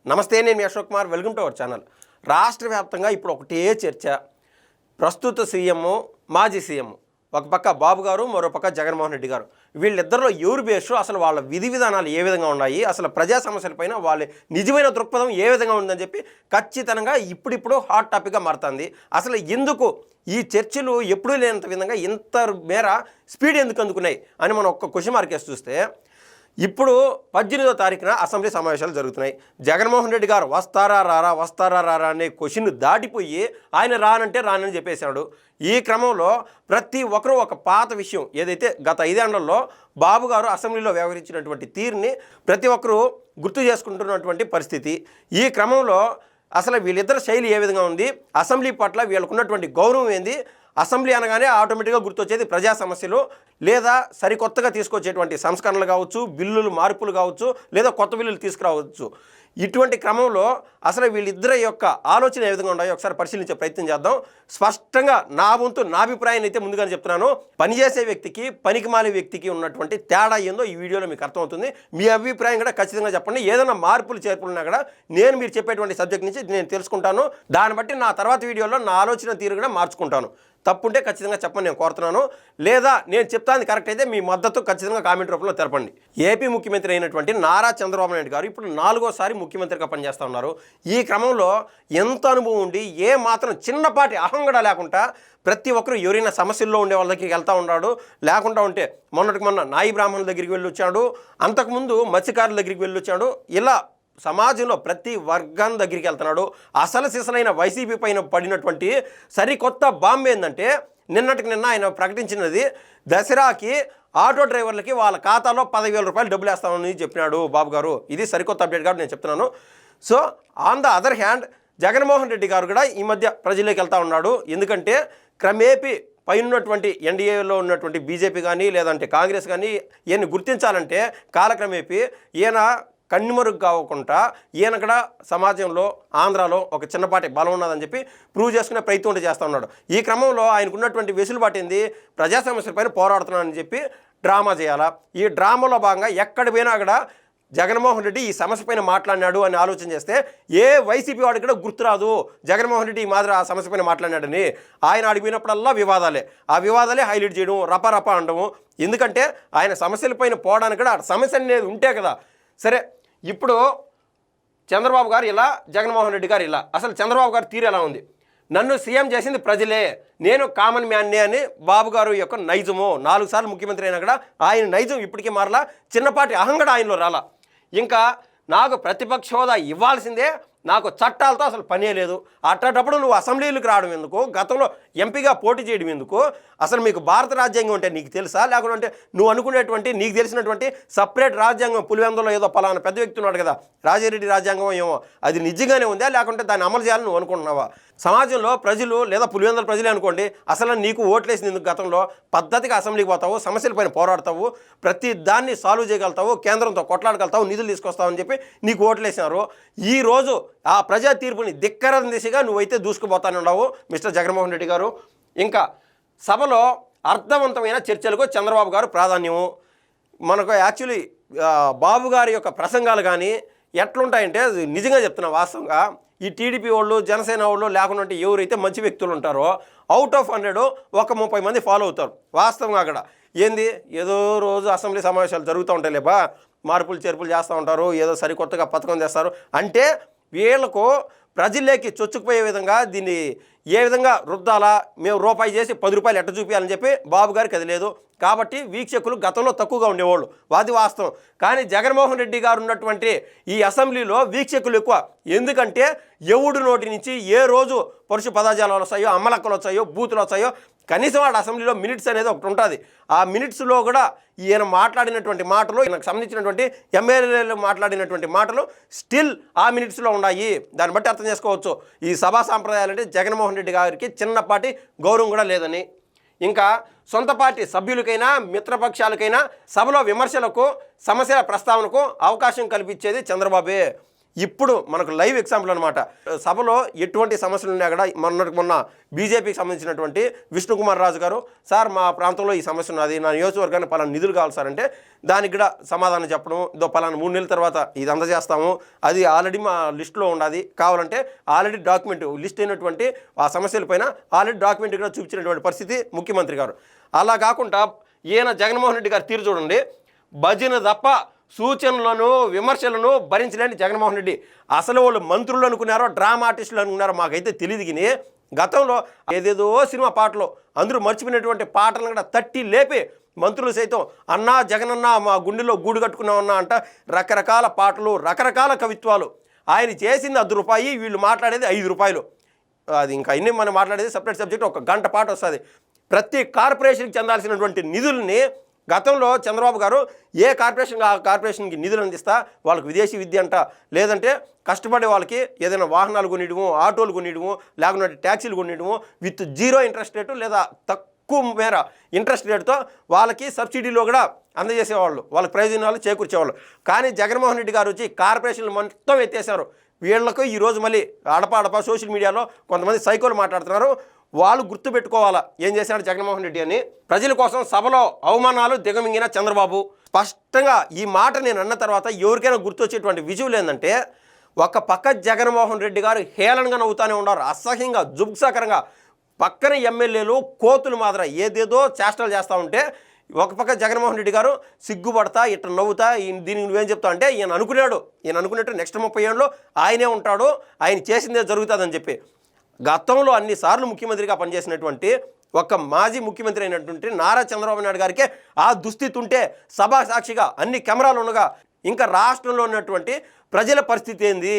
నమస్తే, నేను మీ Ashok Kumar. Welcome to our channel. రాష్ట్ర వ్యాప్తంగా ఇప్పుడు ఒకటే చర్చ. ప్రస్తుత సీఎం, మాజీ సీఎం, ఒక పక్క బాబు గారు, మరో పక్క జగన్మోహన్ రెడ్డి గారు. వీళ్ళిద్దరిలో ఎవరు బేస్టు, అసలు వాళ్ళ విధి విధానాలు ఏ విధంగా ఉన్నాయి, అసలు ప్రజా సమస్యలపైన వాళ్ళ నిజమైన దృక్పథం ఏ విధంగా ఉందని చెప్పి ఖచ్చితంగా ఇప్పుడిప్పుడు హాట్ టాపిక్గా మారుతుంది. అసలు ఎందుకు ఈ చర్చలు ఎప్పుడూ లేనంత విధంగా ఇంత మేర స్పీడ్ ఎందుకు అందుకున్నాయి అని మనం ఒక్క క్వశ్చన్ మార్క్ వేసి చూస్తే, ఇప్పుడు 18వ తారీఖున అసెంబ్లీ సమావేశాలు జరుగుతున్నాయి. జగన్మోహన్ రెడ్డి గారు వస్తారా రారా అనే క్వశ్చన్ దాటిపోయి ఆయన రానని చెప్పేశాడు. ఈ క్రమంలో ప్రతి ఒక్కరూ ఒక పాత విషయం ఏదైతే గత 5 ఏళ్లలో బాబు గారు అసెంబ్లీలో వ్యవహరించినటువంటి తీరుని ప్రతి ఒక్కరూ గుర్తు చేసుకుంటున్నటువంటి పరిస్థితి. ఈ క్రమంలో అసలు వీళ్ళిద్దరి శైలి ఏ విధంగా ఉంది, అసెంబ్లీ పట్ల వీళ్ళకున్నటువంటి గౌరవం ఏంది, అసెంబ్లీ అనగానే ఆటోమేటిక్గా గుర్తొచ్చేది ప్రజా సమస్యలు, లేదా సరికొత్తగా తీసుకొచ్చేటువంటి సంస్కరణలు కావచ్చు, బిల్లులు మార్పులు కావచ్చు, లేదా కొత్త బిల్లులు తీసుకురావచ్చు. ఇటువంటి క్రమంలో అసలు వీళ్ళిద్దరి యొక్క ఆలోచన ఏ విధంగా ఉన్నాయో ఒకసారి పరిశీలించే ప్రయత్నం చేద్దాం. స్పష్టంగా నా వంతు నా అభిప్రాయాన్ని అయితే ముందుగానే చెప్తున్నాను. పనిచేసే వ్యక్తికి, పనికిమాలే వ్యక్తికి ఉన్నటువంటి తేడా ఏందో ఈ వీడియోలో మీకు అర్థమవుతుంది. మీ అభిప్రాయం కూడా ఖచ్చితంగా చెప్పండి. ఏదైనా మార్పులు చేర్పులున్నా కూడా నేను మీరు చెప్పేటువంటి సబ్జెక్ట్ నుంచి నేను తెలుసుకుంటాను. దాన్ని బట్టి నా తర్వాత వీడియోలో నా ఆలోచన తీరు కూడా మార్చుకుంటాను. తప్పుంటే ఖచ్చితంగా చెప్పని నేను కోరుతున్నాను. లేదా నేను చెప్తాను కరెక్ట్ అయితే మీ మద్దతు ఖచ్చితంగా కామెంట్ రూపంలో తెలపండి. ఏపీ ముఖ్యమంత్రి అయినటువంటి నారా చంద్రబాబు నాయుడు గారు ఇప్పుడు 4వసారి ముఖ్యమంత్రిగా పనిచేస్తూ ఉన్నారు. ఈ క్రమంలో ఎంత అనుభవం ఉండి ఏ మాత్రం చిన్నపాటి అహంగడ లేకుండా ప్రతి ఒక్కరు ఎవరైనా సమస్యల్లో ఉండే వాళ్ళ దగ్గరికి వెళ్తూ ఉన్నాడు. లేకుండా ఉంటే మొన్న నాయి బ్రాహ్మణుల దగ్గరికి వెళ్ళి వచ్చాడు, అంతకుముందు మత్స్యకారుల దగ్గరికి వెళ్ళి వచ్చాడు. ఇలా సమాజంలో ప్రతి వర్గం దగ్గరికి వెళ్తున్నాడు. అసలు సిసలైన వైసీపీ పైన పడినటువంటి సరికొత్త బాంబు ఏంటంటే, నిన్నటికి నిన్న ఆయన ప్రకటించినది దసరాకి ఆటో డ్రైవర్లకి వాళ్ళ ఖాతాలో 10,000 రూపాయలు డబ్బులు వేస్తామని చెప్పినాడు బాబు గారు. ఇది సరికొత్త అప్డేట్ కాబట్టి నేను చెప్తున్నాను. So on the other hand Jaganmohan Reddy గారు కూడా ఈ మధ్య ప్రజల్లోకి వెళ్తూ ఉన్నాడు. ఎందుకంటే క్రమేపీ పైనటువంటి ఎన్డీఏలో ఉన్నటువంటి బీజేపీ కానీ లేదంటే కాంగ్రెస్ కానీ ఈయన్ని గుర్తించాలంటే కాలక్రమేపీ ఈయన కన్నుమరుగు కాకుండా ఈయన కూడా సమాజంలో ఆంధ్రాలో ఒక చిన్నపాటి బలం ఉన్నదని చెప్పి ప్రూవ్ చేసుకునే ప్రయత్నం చేస్తూ ఉన్నాడు. ఈ క్రమంలో ఆయనకున్నటువంటి వెసులుబాటు ఏంది, ప్రజా సమస్యలపైన పోరాడుతున్నానని చెప్పి డ్రామా చేయాలా. ఈ డ్రామాలో భాగంగా ఎక్కడ పోయినా కూడా జగన్మోహన్ రెడ్డి ఈ సమస్య పైన మాట్లాడినాడు అని ఆలోచన చేస్తే ఏ వైసీపీ వాడికి కూడా గుర్తురాదు జగన్మోహన్ రెడ్డి ఈ మాదిరి ఆ సమస్య పైన మాట్లాడినాడని. ఆయన అడిగినప్పుడల్లా వివాదాలే, ఆ వివాదాలే హైలైట్ చేయడం, రప అనడము. ఎందుకంటే ఆయన సమస్యలపైన పోవడానికి కూడా సమస్య అనేది ఉంటే కదా. సరే, ఇప్పుడు చంద్రబాబు గారు ఇలా, జగన్మోహన్ రెడ్డి గారు ఇలా. అసలు చంద్రబాబు గారు తీరు ఎలా ఉంది, నన్ను సీఎం చేసింది ప్రజలే, నేను కామన్ మ్యాన్నే అని బాబు గారు యొక్క నైజము. 4 సార్లు ముఖ్యమంత్రి అయినా కూడా ఆయన నైజం ఇప్పటికీ మారలా. చిన్నపాటి అహంగడ ఆయనలో రాలా. ఇంకా నాకు ప్రతిపక్ష హోదా ఇవ్వాల్సిందే, నాకు చట్టాలతో అసలు పనే లేదు. అట్టేటప్పుడు నువ్వు అసెంబ్లీలకు రావడం ఎందుకు, గతంలో ఎంపీగా పోటీ చేయడం ఎందుకు, అసలు మీకు భారత రాజ్యాంగం అంటే నీకు తెలుసా, లేకుంటే నువ్వు అనుకునేటువంటి నీకు తెలిసినటువంటి సపరేట్ రాజ్యాంగం పులివెందులో ఏదో పలానా పెద్ద వ్యక్తి ఉన్నాడు కదా, రాజారెడ్డి రాజ్యాంగం ఏమో, అది నిజంగానే ఉందా లేకుంటే దాన్ని అమలు చేయాలని నువ్వు అనుకుంటున్నావా? సమాజంలో ప్రజలు లేదా పులివెందుల ప్రజలే అనుకోండి, అసలు నీకు ఓట్లేసింది ఎందుకు, గతంలో పద్ధతిగా అసెంబ్లీకి పోతావు, సమస్యలపైన పోరాడతావు, ప్రతి దాన్ని సాల్వ్ చేయగలుగుతావు, కేంద్రంతో కొట్లాడగలుగుతావు, నిధులు తీసుకొస్తావు అని చెప్పి నీకు ఓట్లేసినారు. ఈరోజు ఆ ప్రజా తీర్పుని ధిక్కరణ దిశగా నువ్వైతే దూసుకుపోతానున్నావు మిస్టర్ జగన్మోహన్ రెడ్డి గారు. ఇంకా సభలో అర్థవంతమైన చర్చలకు చంద్రబాబు గారు ప్రాధాన్యము. మనకు యాక్చువల్లీ బాబు గారి యొక్క ప్రసంగాలు కానీ ఎట్లుంటాయంటే, నిజంగా చెప్తున్నా వాస్తవంగా, ఈ టీడీపీ వాళ్ళు, జనసేన వాళ్ళు లేకుండా ఎవరైతే మంచి వ్యక్తులు ఉంటారో అవుట్ ఆఫ్ 100 ఒక 30 మంది ఫాలో అవుతారు. వాస్తవంగా అక్కడ ఏంది, ఏదో రోజు అసెంబ్లీ సమావేశాలు జరుగుతూ ఉంటాయి లేబా, మార్పులు చేర్పులు చేస్తూ ఉంటారు, ఏదో సరికొత్తగా పథకం చేస్తారు అంటే వీళ్ళకు ప్రజల్లోకి చొచ్చుకుపోయే విధంగా దీన్ని ఏ విధంగా రుద్దాలా, మేము రూపాయి చేసి 10 రూపాయలు ఎట్ట చూపించాలని చెప్పి బాబు గారికి అది లేదు. కాబట్టి వీక్షకులు గతంలో తక్కువగా ఉండేవాళ్ళు, అది వాస్తవం. కానీ జగన్మోహన్ రెడ్డి గారు ఉన్నటువంటి ఈ అసెంబ్లీలో వీక్షకులు ఎక్కువ. ఎందుకంటే ఎవడు నోటి నుంచి ఏ రోజు పరుషు పదజాలాలు వస్తాయో, అమ్మలక్కలు వచ్చాయో, బూతులు వచ్చాయో, కనీసం వాడు అసెంబ్లీలో మినిట్స్ అనేది ఒకటి ఉంటుంది. ఆ మినిట్స్లో కూడా ఈయన మాట్లాడినటువంటి మాటలు, ఈయనకు సంబంధించినటువంటి ఎమ్మెల్యేలు మాట్లాడినటువంటి మాటలు స్టిల్ ఆ మినిట్స్లో ఉన్నాయి. దాన్ని బట్టి అర్థం చేసుకోవచ్చు ఈ సభా సాంప్రదాయాలంటే జగన్మోహన్ రెడ్డి గారికి చిన్నపాటి గౌరవం కూడా లేదని. ఇంకా సొంత పార్టీ సభ్యులకైనా మిత్రపక్షాలకైనా సభలో విమర్శలకు, సమస్యల ప్రస్తావనకు అవకాశం కల్పించేది చంద్రబాబే. ఇప్పుడు మనకు లైవ్ ఎగ్జాంపుల్ అనమాట. సభలో ఎటువంటి సమస్యలు ఉన్నా కూడా మొన్న బీజేపీకి సంబంధించినటువంటి విష్ణుకుమార్ రాజు గారు, సార్ మా ప్రాంతంలో ఈ సమస్య ఉన్నది, నా నియోజకవర్గానికి పలానా నిధులు కావాలి సార్ అంటే దానికి కూడా సమాధానం చెప్పడం, పలానా 3 నెలల తర్వాత ఇది అందజేస్తాము, అది ఆల్రెడీ మా లిస్టులో ఉన్నది, కావాలంటే ఆల్రెడీ డాక్యుమెంట్ లిస్ట్ అయినటువంటి ఆ సమస్యల పైన ఆల్రెడీ డాక్యుమెంట్ కూడా చూపించినటువంటి పరిస్థితి ముఖ్యమంత్రి గారు. అలా కాకుండా ఈయన జగన్మోహన్ రెడ్డి గారు తీరు చూడండి, భజన తప్ప సూచనలను విమర్శలను భరించలేని జగన్మోహన్ రెడ్డి. అసలు వాళ్ళు మంత్రులు అనుకున్నారో డ్రామా ఆర్టిస్టులు అనుకున్నారో మాకైతే తెలియదు. కానీ గతంలో ఏదేదో సినిమా పాటలు అందరూ మర్చిపోయినటువంటి పాటలను కూడా తట్టి లేపి మంత్రులు సైతం అన్నా జగనన్న మా గుండెలో గూడు కట్టుకున్నామన్నా అంట రకరకాల పాటలు, రకరకాల కవిత్వాలు. ఆయన చేసింది ₹10, వీళ్ళు మాట్లాడేది ₹5. అది ఇంకా అన్నీ మనం మాట్లాడేది సపరేట్ సబ్జెక్ట్, ఒక గంట పాట వస్తుంది. ప్రతి కార్పొరేషన్కి చెందాల్సినటువంటి నిధుల్ని గతంలో చంద్రబాబు గారు ఏ కార్పొరేషన్ ఆ కార్పొరేషన్కి నిధులు అందిస్తా వాళ్ళకి విదేశీ విద్య అంట, లేదంటే కష్టపడే వాళ్ళకి ఏదైనా వాహనాలు కొనియడము, ఆటోలు కొనియడము, లేకుంటే ట్యాక్సీలు కొనియడము విత్ 0 ఇంట్రెస్ట్ రేటు లేదా తక్కువ మేర ఇంట్రెస్ట్ రేటుతో వాళ్ళకి సబ్సిడీలో కూడా అందజేసేవాళ్ళు, వాళ్ళకి ప్రయోజనాలు చేకూర్చేవాళ్ళు. కానీ జగన్మోహన్ రెడ్డి గారు వచ్చి కార్పొరేషన్లు మొత్తం ఎత్తేసారు. వీళ్ళకు ఈరోజు మళ్ళీ అడప సోషల్ మీడియాలో కొంతమంది సైకోలు మాట్లాడుతున్నారు. వాళ్ళు గుర్తుపెట్టుకోవాలా ఏం చేశాడు జగన్మోహన్ రెడ్డి అని. ప్రజల కోసం సభలో అవమానాలు దిగమింగిన చంద్రబాబు. స్పష్టంగా ఈ మాట నేను అన్న తర్వాత ఎవరికైనా గుర్తొచ్చేటువంటి విజువల్ ఏంటంటే, ఒక పక్క జగన్మోహన్ రెడ్డి గారు హేళనగా నవ్వుతూనే ఉన్నారు, అసహ్యంగా జుబ్సాకరంగా. పక్కన ఎమ్మెల్యేలు కోతులు మాత్రం ఏదేదో చేష్టలు చేస్తూ ఉంటే ఒక పక్క జగన్మోహన్ రెడ్డి గారు సిగ్గుపడతా ఇట్లా నవ్వుతా దీనికి నువ్వేం చెప్తావు అంటే ఈయన అనుకున్నట్టు నెక్స్ట్ 30 ఏళ్ళలో ఆయనే ఉంటాడు, ఆయన చేసిందే జరుగుతుందని చెప్పి. గతంలో అన్నిసార్లు ముఖ్యమంత్రిగా పనిచేసినటువంటి ఒక మాజీ ముఖ్యమంత్రి అయినటువంటి నారా చంద్రబాబు నాయుడు గారికి ఆ దుస్థితి ఉంటే సభా సాక్షిగా అన్ని కెమెరాలు ఉండగా ఇంకా రాష్ట్రంలో ఉన్నటువంటి ప్రజల పరిస్థితి ఏంది?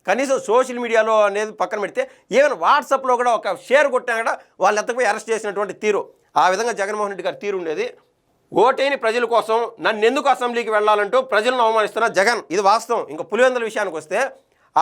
కనీసం సోషల్ మీడియాలో అనేది పక్కన పెడితే ఈవెన్ వాట్సాప్లో కూడా ఒక షేర్ కొట్టినా కూడా వాళ్ళు ఎత్తకపోయి అరెస్ట్ చేసినటువంటి తీరు, ఆ విధంగా జగన్మోహన్ రెడ్డి గారి తీరు ఉండేది. ఓటైన ప్రజల కోసం నన్ను ఎందుకు అసెంబ్లీకి వెళ్ళాలంటూ ప్రజలను అవమానిస్తున్న జగన్, ఇది వాస్తవం. ఇంకా పులివెందుల విషయానికి వస్తే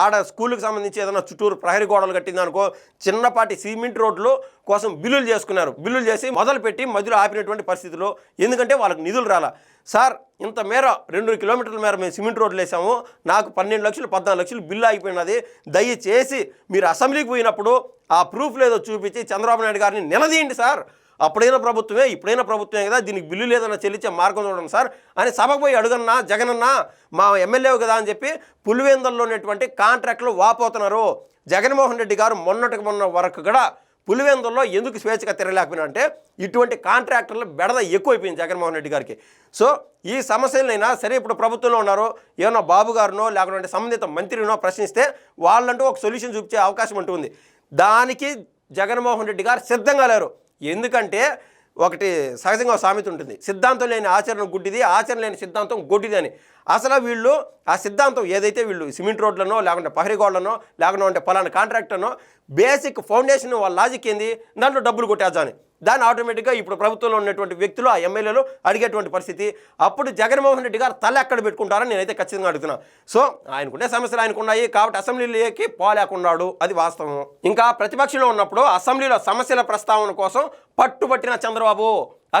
ఆడ స్కూళ్ళకి సంబంధించి ఏదైనా చుట్టూరు ప్రహరీ గోడలు కట్టిందనుకో, చిన్నపాటి సిమెంట్ రోడ్లు కోసం బిల్లులు చేసుకున్నారు. బిల్లులు చేసి మొదలుపెట్టి మధ్యలో ఆపినటువంటి పరిస్థితులు. ఎందుకంటే వాళ్ళకి నిధులు రాలా. సార్ ఇంత మేర 2 కిలోమీటర్ల మేర మేము సిమెంట్ రోడ్లు వేసాము, నాకు 12 లక్షలు 14 లక్షలు బిల్లు అయిపోయినది, దయచేసి మీరు అసెంబ్లీకి పోయినప్పుడు ఆ ప్రూఫ్ లేదో చూపించి చంద్రబాబు నాయుడు గారిని నిలదీయండి సార్. అప్పుడైనా ప్రభుత్వమే ఇప్పుడైనా ప్రభుత్వమే కదా, దీనికి బిల్లు లేదన్నా చెల్లించే మార్గం చూడండి సార్ అని సభకు పోయి అడుగన్నా జగనన్నా మా ఎమ్మెల్యే కదా అని చెప్పి పులివెందుల్లో ఉన్నటువంటి కాంట్రాక్టులు వాపోతున్నారు. జగన్మోహన్ రెడ్డి గారు మొన్న వరకు కూడా పులివెందుల్లో ఎందుకు స్వేచ్ఛగా తిరగలేకపోయినా అంటే ఇటువంటి కాంట్రాక్టర్లు బెడద ఎక్కువైపోయింది జగన్మోహన్ రెడ్డి గారికి. సో ఈ సమస్యలైనా సరే ఇప్పుడు ప్రభుత్వంలో ఉన్నారు, ఏమన్నా బాబు గారినో లేకుంటే సంబంధిత మంత్రినో ప్రశ్నిస్తే వాళ్ళంటూ ఒక సొల్యూషన్ చూపించే అవకాశం ఉంటుంది. దానికి జగన్మోహన్ రెడ్డి గారు సిద్ధంగా లేరు. ఎందుకంటే ఒకటి సహజంగా సామెత ఉంటుంది, సిద్ధాంతం లేని ఆచరణ గుడ్డిది, ఆచరణ లేని సిద్ధాంతం గొడ్డిది అని. అసలు వీళ్ళు ఆ సిద్ధాంతం ఏదైతే వీళ్ళు సిమెంట్ రోడ్లనో లేకుంటే ప్రహరీ గోడలనో లేకుంటే పలానా కాంట్రాక్టర్నో బేసిక్ ఫౌండేషన్ వాళ్ళ లాజిక్ ఏంది, దాంట్లో డబ్బులు కొట్టేద్దామని. దాన్ని ఆటోమేటిక్గా ఇప్పుడు ప్రభుత్వంలో ఉన్నటువంటి వ్యక్తులు ఆ ఎమ్మెల్యేలు అడిగేటువంటి పరిస్థితి. అప్పుడు జగన్మోహన్ రెడ్డి గారు తల ఎక్కడ పెట్టుకుంటారని నేనైతే ఖచ్చితంగా అడుగుతున్నాను. సో ఆయనకుండే సమస్యలు ఆయనకున్నాయి కాబట్టి అసెంబ్లీలోకి పోలేకున్నాడు, అది వాస్తవం. ఇంకా ప్రతిపక్షంలో ఉన్నప్పుడు అసెంబ్లీలో సమస్యల ప్రస్తావన కోసం పట్టుబట్టిన చంద్రబాబు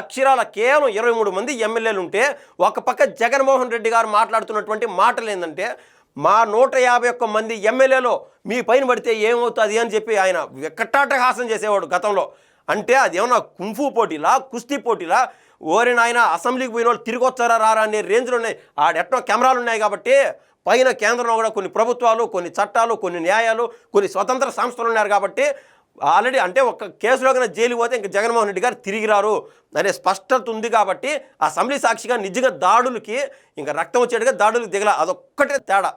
అక్షరాల కేవలం 23 మంది ఎమ్మెల్యేలు ఉంటే ఒక పక్క జగన్మోహన్ రెడ్డి గారు మాట్లాడుతున్నటువంటి మాటలు ఏంటంటే, మా 151 మంది ఎమ్మెల్యేలు మీ పైన పడితే ఏమవుతుంది అని చెప్పి ఆయన వికటాటహాసం చేసేవాడు గతంలో. అంటే అది ఏమన్నా కుంఫు పోటీలా, కుస్తీ పోటీలా, ఓరి నాయన అసెంబ్లీకి పోయిన వాళ్ళు తిరిగి వచ్చారా రారా అనే రేంజ్లో ఉన్నాయి. ఆడెట్టో కెమెరాలు ఉన్నాయి కాబట్టి పైన కేంద్రంలో కూడా కొన్ని ప్రభుత్వాలు, కొన్ని చట్టాలు, కొన్ని న్యాయాలు, కొన్ని స్వతంత్ర సంస్థలు ఉన్నారు కాబట్టి ఆల్రెడీ అంటే ఒక కేసులో కన్నా జైలు పోతే ఇంక జగన్మోహన్ రెడ్డి గారు తిరిగి రారు అనే స్పష్టత ఉంది కాబట్టి అసెంబ్లీ సాక్షిగా నిజంగా దాడులకి ఇంకా రక్తం వచ్చేట్టుగా దాడులకు దిగల, అదొక్కటే తేడా.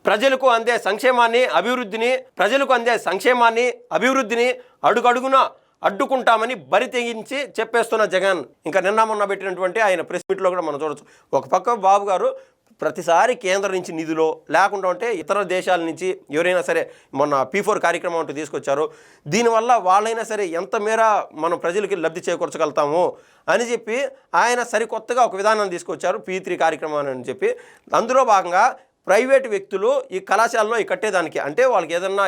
ప్రజలకు అందే సంక్షేమాన్ని అభివృద్ధిని అడుగడుగున అడ్డుకుంటామని బరి తెగించి చెప్పేస్తున్న జగన్. ఇంకా నిన్న మొన్న పెట్టినటువంటి ఆయన ప్రెస్ మీట్లో కూడా మనం చూడొచ్చు. ఒక పక్క బాబు గారు ప్రతిసారి కేంద్రం నుంచి నిధులు లేకుండా ఉంటే ఇతర దేశాల నుంచి ఎవరైనా సరే మొన్న P4 కార్యక్రమం అంటూ తీసుకొచ్చారు. దీనివల్ల వాళ్ళైనా సరే ఎంత మేర మనం ప్రజలకి లబ్ధి చేకూర్చగలుగుతాము అని చెప్పి ఆయన సరికొత్తగా ఒక విధానం తీసుకొచ్చారు, P3 కార్యక్రమం అని చెప్పి. అందులో భాగంగా ప్రైవేటు వ్యక్తులు ఈ కళాశాలలో ఈ కట్టేదానికి అంటే వాళ్ళకి ఏదన్నా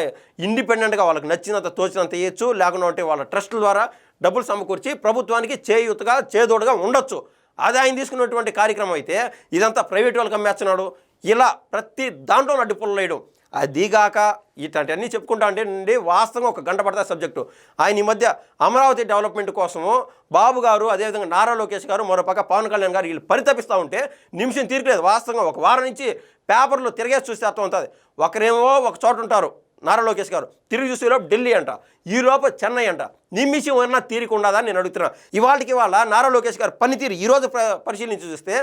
ఇండిపెండెంట్గా వాళ్ళకి నచ్చినంత తోచినంత ఇవ్వచ్చు, లేకుండా వాళ్ళ ట్రస్టుల ద్వారా డబ్బులు సమకూర్చి ప్రభుత్వానికి చేయూతగా చేదోడుగా ఉండొచ్చు. అది ఆయన తీసుకున్నటువంటి కార్యక్రమం అయితే ఇదంతా ప్రైవేట్ వాళ్ళకి అమ్మేస్తున్నాడు. ఇలా ప్రతి దాంట్లో అడ్డుపుల్లలు వేయడం. అదిగాక ఇట్లాంటివన్నీ చెప్పుకుంటా అంటే అండి వాస్తవంగా ఒక గంట పడతా సబ్జెక్టు. ఆయన ఈ మధ్య అమరావతి డెవలప్మెంట్ కోసము బాబు గారు, అదేవిధంగా నారా లోకేష్ గారు, మరోపక్క పవన్ కళ్యాణ్ గారు వీళ్ళు పరితపిస్తూ ఉంటే నిమిషం తీరలేదు. వాస్తవంగా ఒక వారం నుంచి పేపర్లు తిరిగేసి చూస్తే అర్థం ఉంటుంది. ఒకరేమో ఒక చోట ఉంటారు నారా లోకేష్ గారు, తిరిగి చూసే లోపు ఢిల్లీ అంట, ఈ లోపు చెన్నై అంట. నిమిషం ఏమన్నా తీరిక ఉండదా నేను అడుగుతున్నా. ఇవాళకి నారా లోకేష్ గారు పనితీరు ఈరోజు పరిశీలించి చూస్తే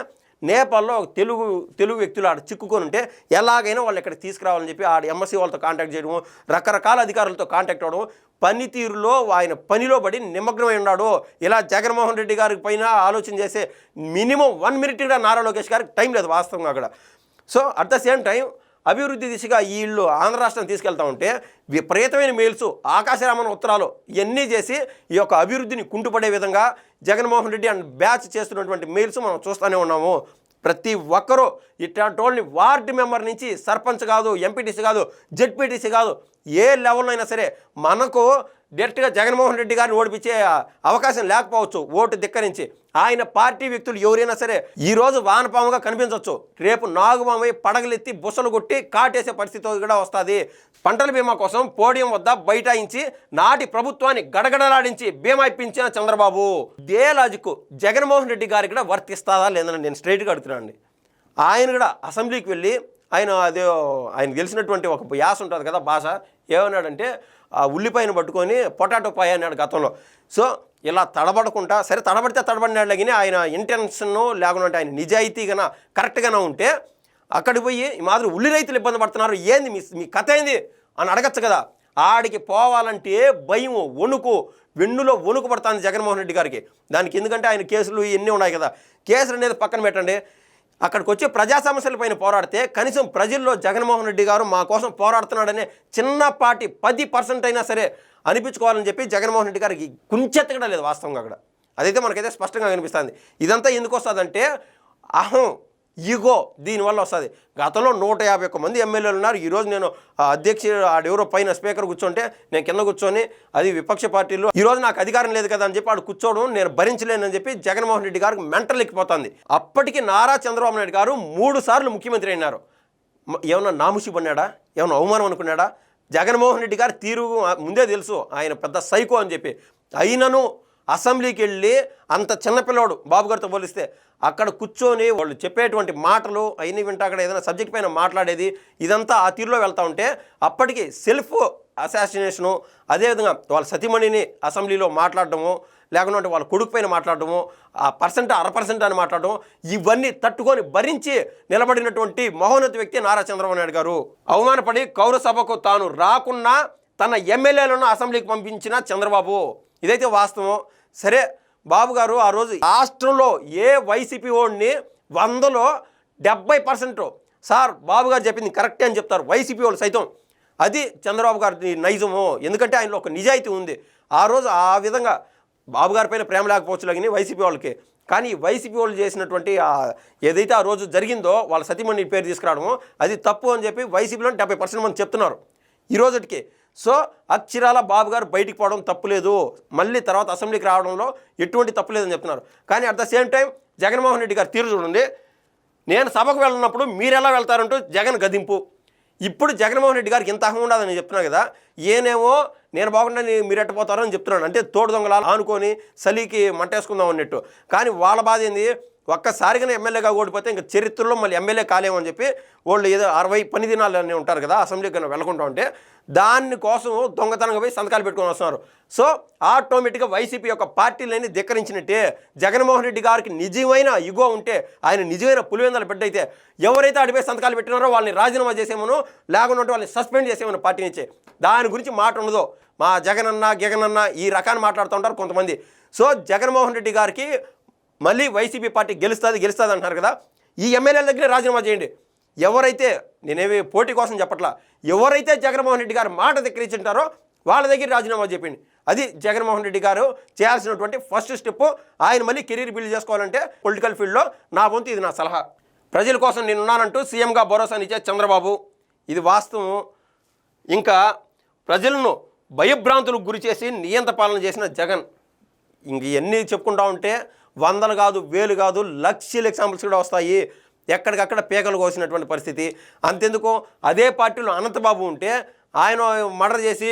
నేపాల్లో తెలుగు వ్యక్తులు ఆడ చిక్కుకొని ఉంటే ఎలాగైనా వాళ్ళు ఇక్కడ తీసుకురావాలని చెప్పి ఆడ ఎంఎస్సీ వాళ్ళతో కాంటాక్ట్ చేయడము, రకరకాల అధికారులతో కాంటాక్ట్ అవ్వడం, పనితీరులో ఆయన పనిలో పడి నిమగ్నమై ఉన్నాడు. ఇలా జగన్మోహన్ రెడ్డి గారి పైన ఆలోచన చేసే మినిమం 1 మినిట్ కూడా నారా లోకేష్ గారికి టైం లేదు వాస్తవంగా అక్కడ. So at the same time అభివృద్ధి దిశగా వీళ్ళు ఆంధ్ర రాష్ట్రాన్ని తీసుకెళ్తా ఉంటే విపరీతమైన మెయిల్స్, ఆకాశరామన ఉత్తరాలు ఇవన్నీ చేసి ఈ యొక్క అభివృద్ధిని కుంటుపడే విధంగా జగన్మోహన్ రెడ్డి అండ్ బ్యాచ్ చేస్తున్నటువంటి మెయిల్స్ మనం చూస్తూనే ఉన్నాము. ప్రతి ఒక్కరూ ఇట్లాంటి వాళ్ళని వార్డు మెంబర్ నుంచి సర్పంచ్ కాదు, ఎంపీటీసీ కాదు, జెడ్పీటీసీ కాదు, ఏ లెవెల్లో అయినా సరే మనకు డైరెక్ట్గా జగన్మోహన్ రెడ్డి గారిని ఓడిపించే అవకాశం లేకపోవచ్చు ఓటు ధిక్కరించి. ఆయన పార్టీ వ్యక్తులు ఎవరైనా సరే ఈరోజు వానపాముగా కనిపించవచ్చు, రేపు నాగుపామై పడగలెత్తి బుసలు కొట్టి కాటేసే పరిస్థితి కూడా వస్తుంది. పంటల బీమా కోసం పోడియం వద్ద బైఠాయించి నాటి ప్రభుత్వాన్ని గడగడలాడించి బీమా ఇప్పించిన చంద్రబాబు. ఇదే లాజిక్ జగన్మోహన్ రెడ్డి గారికి కూడా వర్తిస్తుందా లేదని నేను స్ట్రైట్గా అడుగుతున్నాను. ఆయన కూడా అసెంబ్లీకి వెళ్ళి ఆయన తెలిసినటువంటి ఒక యాస ఉంటుంది కదా భాష, ఏమన్నాడంటే ఆ ఉల్లిపాయను పట్టుకొని పొటాటో పాయ అన్నాడు గతంలో. సో ఇలా తడబడకుండా, సరే తడబడితే తడబడినాడు కానీ ఆయన ఇంటెన్షన్ లేకుండా ఆయన నిజాయితీగా కరెక్ట్గానే ఉంటే అక్కడికి పోయి ఈ మాదిరి ఉల్లి రైతులు ఇబ్బంది పడుతున్నారు, ఏంది మీ కథ ఏంది అని అడగచ్చు కదా. ఆడికి పోవాలంటే భయం, వణుకు, వెన్నులో వణుకు పడుతుంది జగన్మోహన్ రెడ్డి గారికి. దానికి ఎందుకంటే ఆయన కేసులు ఇవన్నీ ఉన్నాయి కదా. కేసులు అనేది పక్కన పెట్టండి, అక్కడికి వచ్చి ప్రజా సమస్యలపైన పోరాడితే కనీసం ప్రజల్లో జగన్మోహన్ రెడ్డి గారు మా కోసం పోరాడుతున్నాడనే చిన్నపాటి 10% అయినా సరే అనిపించుకోవాలని చెప్పి జగన్మోహన్ రెడ్డి గారికి కుంచెత్తగడం లేదు వాస్తవంగా అక్కడ. అదైతే మనకైతే స్పష్టంగా కనిపిస్తుంది. ఇదంతా ఎందుకు వస్తుందంటే అహం, ఈగో, దీనివల్ల వస్తుంది. గతంలో 151 మంది ఎమ్మెల్యేలు ఉన్నారు. ఈరోజు నేను అధ్యక్షుడు ఆడెవరో పైన స్పీకర్ కూర్చుంటే నేను కింద కూర్చొని అది విపక్ష పార్టీలు ఈరోజు నాకు అధికారం లేదు కదా అని చెప్పి ఆడు కూర్చోవడం నేను భరించలేనని చెప్పి జగన్మోహన్ రెడ్డి గారికి మెంటల్ ఎక్కిపోతుంది. అప్పటికి నారా చంద్రబాబు నాయుడు గారు 3 సార్లు ముఖ్యమంత్రి అయినారు. ఏమన్నా నాముషి పన్నాడా, ఏమన్నా అవమానం అనుకున్నాడా? జగన్మోహన్ రెడ్డి గారు తీరు ముందే తెలుసు, ఆయన పెద్ద సైకో అని చెప్పి. అయినను అసెంబ్లీకి వెళ్ళి అంత చిన్నపిల్లాడు బాబు గారితో పోలిస్తే అక్కడ కూర్చొని వాళ్ళు చెప్పేటువంటి మాటలు అవన్నీ వింటా అక్కడ ఏదైనా సబ్జెక్ట్ పైన మాట్లాడేది ఇదంతా ఆ తీరులో వెళ్తూ ఉంటే అప్పటికి సెల్ఫ్ అసాసినేషను, అదేవిధంగా వాళ్ళ సతీమణిని అసెంబ్లీలో మాట్లాడటము, లేకుంటే వాళ్ళ కొడుకు పైన మాట్లాడటము, ఆ 1% అని మాట్లాడటం, ఇవన్నీ తట్టుకొని భరించి నిలబడినటువంటి మహోన్నత వ్యక్తి నారా చంద్రబాబు నాయుడు గారు. అవమానపడి కౌర సభకు తాను రాకున్నా తన ఎమ్మెల్యేలను అసెంబ్లీకి పంపించిన చంద్రబాబు. ఇదైతే వాస్తవం. సరే బాబు గారు ఆ రోజు రాష్ట్రంలో ఏ వైసీపీ ఓడిని 100లో 70% సార్ బాబు గారు చెప్పింది కరెక్టే అని చెప్తారు వైసీపీ వాళ్ళు సైతం. అది చంద్రబాబు గారి నైజము, ఎందుకంటే ఆయనలో ఒక నిజాయితీ ఉంది. ఆ రోజు ఆ విధంగా బాబు గారి పైన ప్రేమ లేకపోవచ్చు కానీ వైసీపీ వాళ్ళకి, కానీ వైసీపీ వాళ్ళు చేసినటువంటి ఏదైతే ఆ రోజు జరిగిందో వాళ్ళ సతీమణి పేరు తీసుకురావడము అది తప్పు అని చెప్పి వైసీపీలో 70% మంది చెప్తున్నారు ఈ రోజుకి. సో అక్షరాల బాబు గారు బయటికి పోవడం తప్పులేదు, మళ్ళీ తర్వాత అసెంబ్లీకి రావడంలో ఎటువంటి తప్పులేదని చెప్తున్నారు. కానీ at the same time Jaganmohan Reddy గారు తీరు చూడండి, నేను సభకు వెళ్ళినప్పుడు మీరు ఎలా వెళ్తారంటూ జగన్ గదింపు. ఇప్పుడు జగన్మోహన్ రెడ్డి గారికి ఇంత అహం ఉండదని చెప్తున్నాను కదా, ఏనేమో నేను బాగుండా మీరు ఎట్టపోతారో అని చెప్తున్నాను. అంటే తోడు దొంగలాలు ఆనుకొని చలికి మంటేసుకుందాం అన్నట్టు. కానీ వాళ్ళ బాధ ఏంది, ఒక్కసారిగానే ఎమ్మెల్యేగా ఓడిపోతే ఇంకా చరిత్రలో మళ్ళీ ఎమ్మెల్యే కాలేమని చెప్పి వాళ్ళు ఏదో 60 పని దినాలు అన్నీ ఉంటారు కదా అసెంబ్లీకి కన్నా వెళ్ళకుండా ఉంటే దానికోసం దొంగతనంగా పోయి సంతకాలు పెట్టుకొని వస్తున్నారు. సో ఆటోమేటిక్గా వైసీపీ యొక్క పార్టీలని ధిక్కరించినట్టే. జగన్మోహన్ రెడ్డి గారికి నిజమైన ఇగో ఉంటే, ఆయన నిజమైన పులివెందల బిడ్డ అయితే ఎవరైతే అడిపోయి సంతకాలు పెట్టినారో వాళ్ళని రాజీనామా చేసేమను, లేకుండా వాళ్ళని సస్పెండ్ చేసేమని పార్టీ నుంచే. దాని గురించి మాట ఉండదు. మా జగనన్న గిగనన్న ఈ రకాన్ని మాట్లాడుతూ ఉంటారు కొంతమంది. సో జగన్మోహన్ రెడ్డి గారికి మళ్ళీ వైసీపీ పార్టీ గెలుస్తుంది అంటున్నారు కదా, ఈ ఎమ్మెల్యేల దగ్గరే రాజీనామా చేయండి. ఎవరైతే, నేనేమి పోటీ కోసం చెప్పట్లా, ఎవరైతే జగన్మోహన్ రెడ్డి గారు మాట ధిక్కరించుంటారో వాళ్ళ దగ్గర రాజీనామా చెప్పండి. అది జగన్మోహన్ రెడ్డి గారు చేయాల్సినటువంటి ఫస్ట్ స్టెప్. ఆయన మళ్ళీ కెరీర్ బిల్డ్ చేసుకోవాలంటే పొలిటికల్ ఫీల్డ్లో నా వంతు ఇది నా సలహా. ప్రజల కోసం నేనున్నానంటూ సీఎంగా భరోసానిచ్చే చంద్రబాబు, ఇది వాస్తవం. ఇంకా ప్రజలను భయభ్రాంతులకు గురి చేసి నియంత పాలన చేసిన జగన్. ఇంక ఇవన్నీ చెప్పుకుంటా ఉంటే 100 కాదు, 1000 కాదు, లక్షల ఎగ్జాంపుల్స్ కూడా వస్తాయి. ఎక్కడికక్కడ పీకలు కోసినటువంటి పరిస్థితి. అంతెందుకు అదే పార్టీలో అనంతబాబు ఉంటే ఆయన మర్డర్ చేసి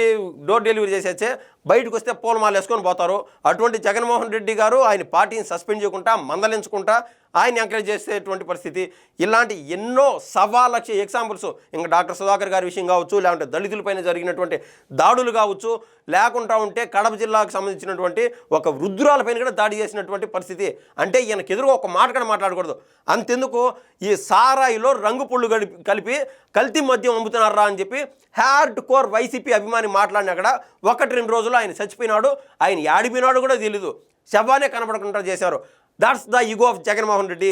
డోర్ డెలివరీ చేసేచ్చే బయటకు వస్తే పూలమాల వేసుకొని పోతారు. అటువంటి జగన్మోహన్ రెడ్డి గారు ఆయన పార్టీని సస్పెండ్ చేయకుండా మందలించకుండా ఆయన ఎంకరేజ్ చేసేటువంటి పరిస్థితి. ఇలాంటి ఎన్నో 1,00,000 ఎగ్జాంపుల్స్ ఇంకా డాక్టర్ సుధాకర్ గారి విషయం కావచ్చు, లేకుంటే దళితులపైన జరిగినటువంటి దాడులు కావచ్చు, లేకుండా ఉంటే కడప జిల్లాకు సంబంధించినటువంటి ఒక వృద్ధురాలపైన కూడా దాడి చేసినటువంటి పరిస్థితి. అంటే ఈయనకు ఎదురుగా ఒక మాట కూడా మాట్లాడకూడదు. అంతెందుకు ఈ సారాయిలో రంగు పుళ్ళు కలిపి కల్తీ మద్యం అమ్ముతున్నారా అని చెప్పి హార్డ్ కోర్ వైసీపీ అభిమాని మాట్లాడినా కూడా 1-2 రోజులు ఆయన చచ్చిపోయినాడు, ఆయన యాడిపోయినాడు కూడా తెలీదు, శవానే కనపడకుండా చేశారు. That's the ego of Jaganmohan Reddy.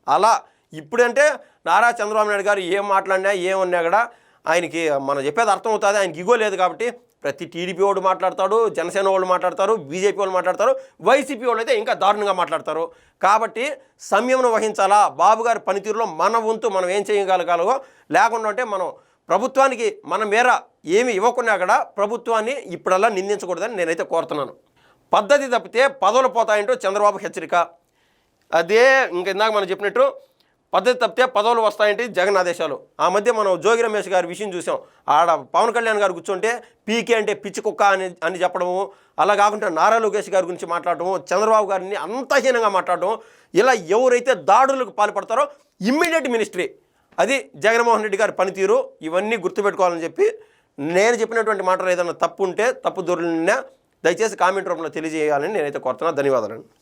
అలా ఇప్పుడంటే నారా చంద్రబాబు నాయుడు గారు ఏం మాట్లాడినా ఏమన్నా కూడా ఆయనకి మనం చెప్పేది అర్థమవుతుంది. ఆయనకి ఈగో లేదు కాబట్టి ప్రతి టీడీపీ వాడు మాట్లాడతాడు, జనసేన వాళ్ళు మాట్లాడతారు, బీజేపీ వాళ్ళు మాట్లాడతారు, వైసీపీ వాళ్ళు అయితే ఇంకా దారుణంగా మాట్లాడతారు. కాబట్టి సంయమనం వహించాలా. బాబు గారి పనితీరులో మన వంతు మనం ఏం చేయగలగాలో, లేకుండా అంటే మనం ప్రభుత్వానికి మన మేర ఏమి ఇవ్వకున్నా కూడా ప్రభుత్వాన్ని ఇప్పుడల్లా నిందించకూడదని నేనైతే కోరుతున్నాను. పద్ధతి తప్పితే పదవులు పోతాయంటూ చంద్రబాబు హెచ్చరిక. అదే ఇందాక మనం చెప్పినట్టు పద్ధతి తప్పితే పదవులు వస్తాయంటే జగన్ ఆదేశాలు. ఆ మధ్య మనం జోగి రమేష్ గారి విషయం చూసాం. ఆడ పవన్ కళ్యాణ్ గారు కూర్చుంటే పీకే అంటే పిచ్చి కుక్క అని చెప్పడము, అలా కాకుండా నారా లోకేష్ గారి గురించి మాట్లాడటము, చంద్రబాబు గారిని అంతహీనంగా మాట్లాడటం, ఇలా ఎవరైతే దాడులకు పాల్పడతారో ఇమ్మీడియట్ మినిస్ట్రీ. అది జగన్మోహన్ రెడ్డి గారి పనితీరు. ఇవన్నీ గుర్తుపెట్టుకోవాలని చెప్పి నేను చెప్పినటువంటి మాటలు ఏదైనా తప్పు ఉంటే తప్పు దొరికినా దయచేసి కామెంట్ రూపంలో తెలియజేయాలని నేనైతే కోరుతున్నాను. ధన్యవాదాలు.